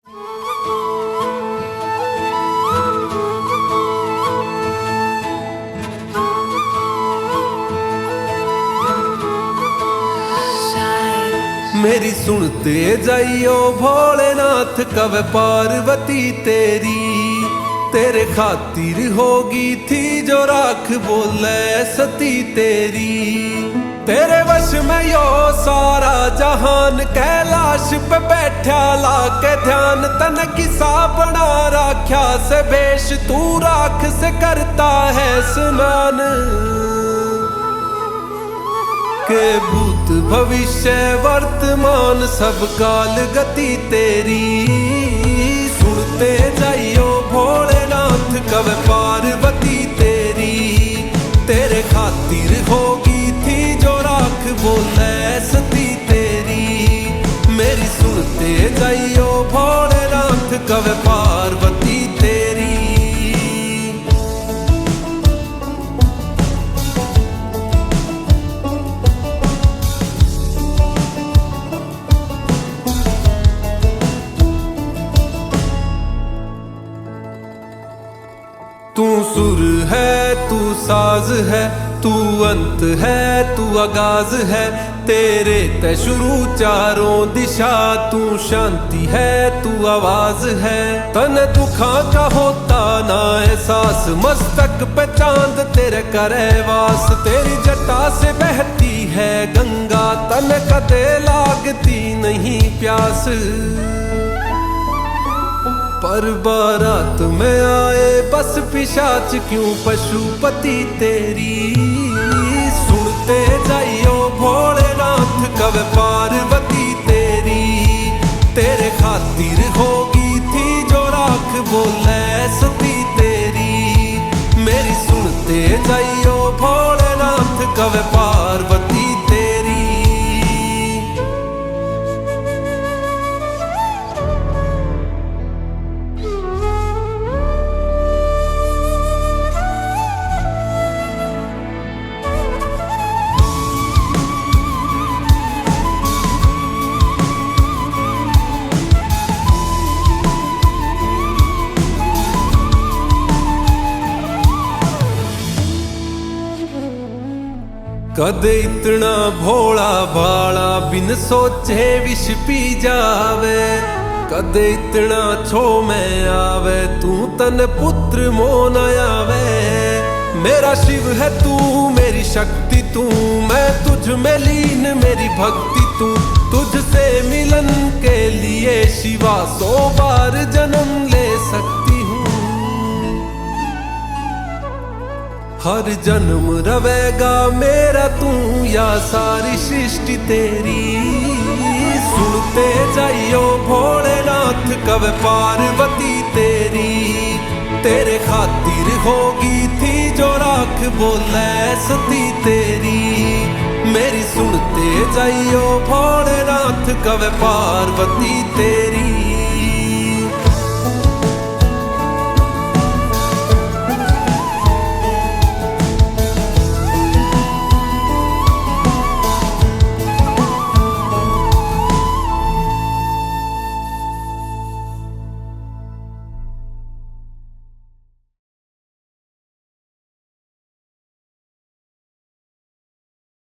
मेरी सुनते जाइयो भोलेनाथ कब पार्वती तेरे खातिर होगी थी जो राख बोले सती तेरे वश में यो सारा जहान, कैलाश पे बैठा लाके ध्यान, तन किसा बना राख्या से बेश, तू राख से करता है स्नान। के भूत भविष्य वर्तमान सब काल गति तेरी, सुनते जाइयो भोलेनाथ कब पार्वती तेरे खातिर होगी थी जो राख बोले सती मेरी सुनते जाइयो भोलेनाथ कब पार्वती तू सुर है तू साज है, तू अंत है तू आगाज है, तेरे ते शुरू चारों दिशा, तू शांति है तू आवाज है। तन दुखा का होता ना एहसास, मस्तक पे चांद तेरे करे वास, तेरी जटा से बहती है गंगा, तन कदे लागती नहीं प्यास। पर बारात में आए बस पिशाच क्यों पशुपति तेरी, सुनते जाइयो भोलेनाथ कब पार्वती तेरे खातिर होगी थी जो राख बोले सती मेरी सुनते जाइयो भोलेनाथ कब पार्वती कदे इतना भोला भाला बिन सोचे विष पी जावे, कदे इतना छो में आवे तू तन पुत्र मोन आवे। मेरा शिव है तू मेरी शक्ति तू, मैं तुझ में लीन मेरी भक्ति तू, तुझसे मिलन के लिए शिवा 100 बार जन्म ले सकती हूँ। हर जन्म रवेगा मेरा तू या सारी सृष्टि तेरी, सुनते जाइयो भोलेनाथ कब पार्वती तेरे खातिर होगी थी जो राख बोले सती मेरी सुनते जाइयो भोलेनाथ कब पार्वती